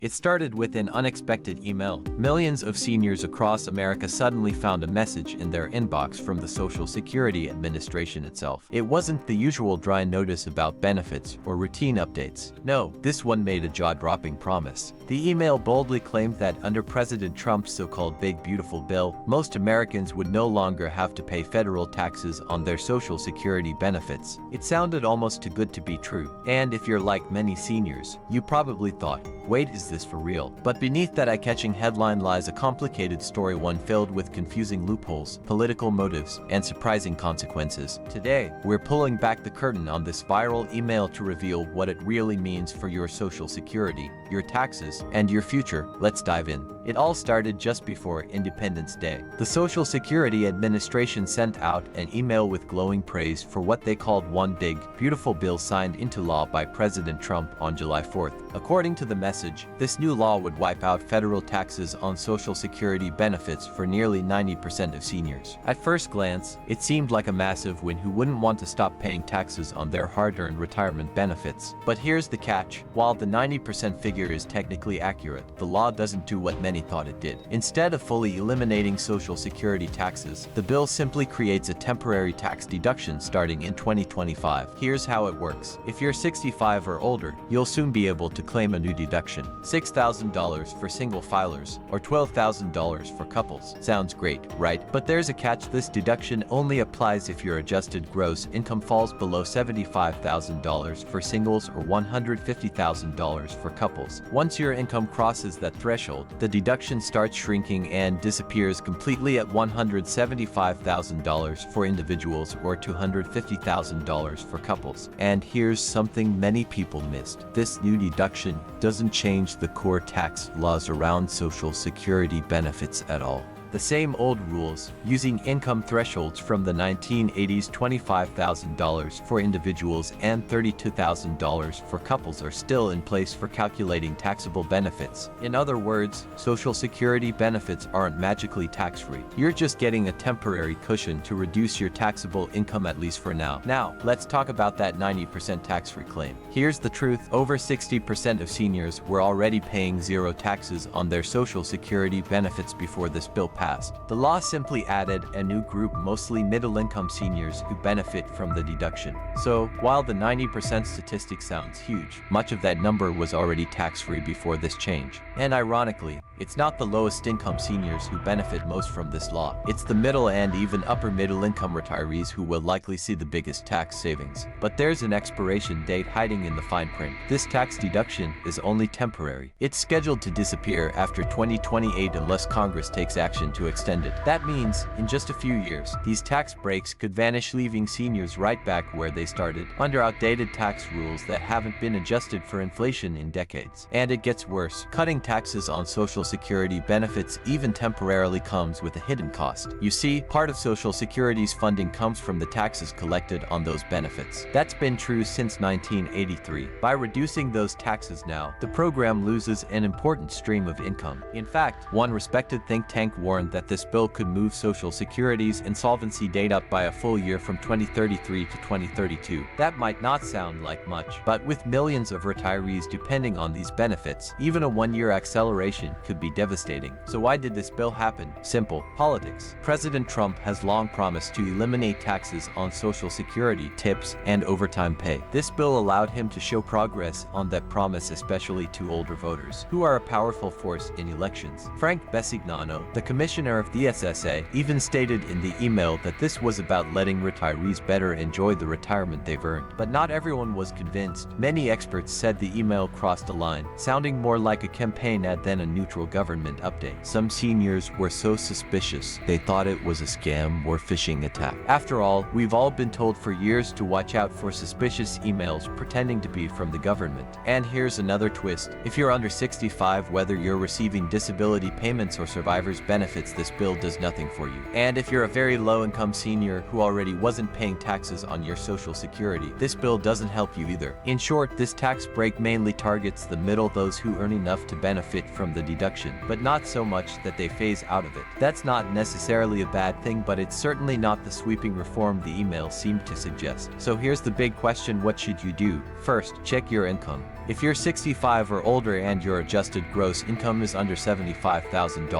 It started with an unexpected email. Millions of seniors across America suddenly found a message in their inbox from the Social Security Administration itself. It wasn't the usual dry notice about benefits or routine updates. No, this one made a jaw-dropping promise. The email boldly claimed that under President Trump's so-called Big Beautiful Bill, most Americans would no longer have to pay federal taxes on their Social Security benefits. It sounded almost too good to be true. And if you're like many seniors, you probably thought, wait, is this for real? But beneath that eye-catching headline lies a complicated story, one filled with confusing loopholes, political motives, and surprising consequences. Today, we're pulling back the curtain on this viral email to reveal what it really means for your Social Security, your taxes, and your future. Let's dive in. It all started just before Independence Day. The Social Security Administration sent out an email with glowing praise for what they called one big, beautiful bill signed into law by President Trump on July 4th. According to the message, this new law would wipe out federal taxes on Social Security benefits for nearly 90% of seniors. At first glance, it seemed like a massive win. Who wouldn't want to stop paying taxes on their hard-earned retirement benefits? But here's the catch. While the 90% figure is technically accurate, the law doesn't do what many thought it did. Instead of fully eliminating Social Security taxes, the bill simply creates a temporary tax deduction starting in 2025. Here's how it works. If you're 65 or older, you'll soon be able to claim a new deduction. $6,000 for single filers, or $12,000 for couples. Sounds great, right? But there's a catch. This deduction only applies if your adjusted gross income falls below $75,000 for singles or $150,000 for couples. Once your income crosses that threshold, the deduction starts shrinking and disappears completely at $175,000 for individuals or $250,000 for couples. And here's something many people missed. This new deduction doesn't change the core tax laws around Social Security benefits at all. The same old rules, using income thresholds from the 1980s, $25,000 for individuals and $32,000 for couples, are still in place for calculating taxable benefits. In other words, Social Security benefits aren't magically tax-free. You're just getting a temporary cushion to reduce your taxable income, at least for now. Now, let's talk about that 90% tax-free claim. Here's the truth. Over 60% of seniors were already paying zero taxes on their Social Security benefits before this bill passed. The law simply added a new group, mostly middle-income seniors, who benefit from the deduction. So, while the 90% statistic sounds huge, much of that number was already tax-free before this change. And ironically, it's not the lowest-income seniors who benefit most from this law. It's the middle and even upper-middle-income retirees who will likely see the biggest tax savings. But there's an expiration date hiding in the fine print. This tax deduction is only temporary. It's scheduled to disappear after 2028 unless Congress takes action to extend it. That means, in just a few years, these tax breaks could vanish, leaving seniors right back where they started, under outdated tax rules that haven't been adjusted for inflation in decades. And it gets worse. Cutting taxes on Social Security benefits, even temporarily, comes with a hidden cost. You see, part of Social Security's funding comes from the taxes collected on those benefits. That's been true since 1983. By reducing those taxes now, the program loses an important stream of income. In fact, one respected think tank warned that this bill could move Social Security's insolvency date up by a full year from 2033 to 2032. That might not sound like much, but with millions of retirees depending on these benefits, even a one-year acceleration could be devastating. So why did this bill happen? Simple. Politics. President Trump has long promised to eliminate taxes on Social Security, tips, and overtime pay. This bill allowed him to show progress on that promise, especially to older voters, who are a powerful force in elections. Frank Besignano, the commissioner of the SSA, even stated in the email that this was about letting retirees better enjoy the retirement they've earned. But not everyone was convinced. Many experts said the email crossed a line, sounding more like a campaign ad than a neutral government update. Some seniors were so suspicious, they thought it was a scam or phishing attack. After all, we've all been told for years to watch out for suspicious emails pretending to be from the government. And here's another twist. If you're under 65, whether you're receiving disability payments or survivor's benefits, this bill does nothing for you. And if you're a very low-income senior who already wasn't paying taxes on your Social Security, this bill doesn't help you either. In short, this tax break mainly targets the middle, those who earn enough to benefit from the deduction deduction, but not so much that they phase out of it. That's not necessarily a bad thing, but it's certainly not the sweeping reform the email seemed to suggest. So here's the big question: what should you do? First, check your income. If you're 65 or older and your adjusted gross income is under $75,000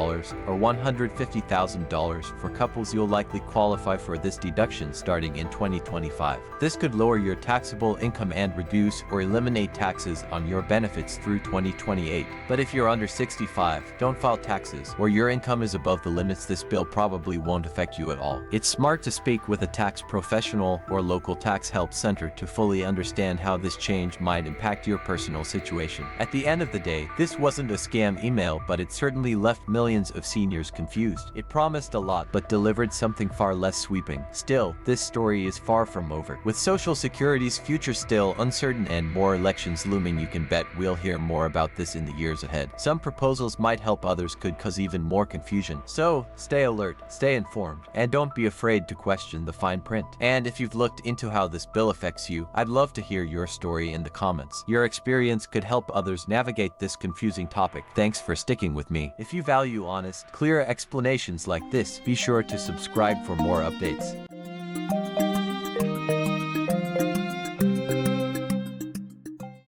or $150,000 for couples, you'll likely qualify for this deduction starting in 2025. This could lower your taxable income and reduce or eliminate taxes on your benefits through 2028. But if you're under 65, don't file taxes, or your income is above the limits, this bill probably won't affect you at all. It's smart to speak with a tax professional or local tax help center to fully understand how this change might impact your personal situation. At the end of the day, this wasn't a scam email, but it certainly left millions of seniors confused. It promised a lot, but delivered something far less sweeping. Still, this story is far from over. With Social Security's future still uncertain and more elections looming, you can bet we'll hear more about this in the years ahead. Some proposals might help, others could cause even more confusion. So, stay alert, stay informed, and don't be afraid to question the fine print. And if you've looked into how this bill affects you, I'd love to hear your story in the comments. Your experience could help others navigate this confusing topic. Thanks for sticking with me. If you value honest, clear explanations like this, be sure to subscribe for more updates.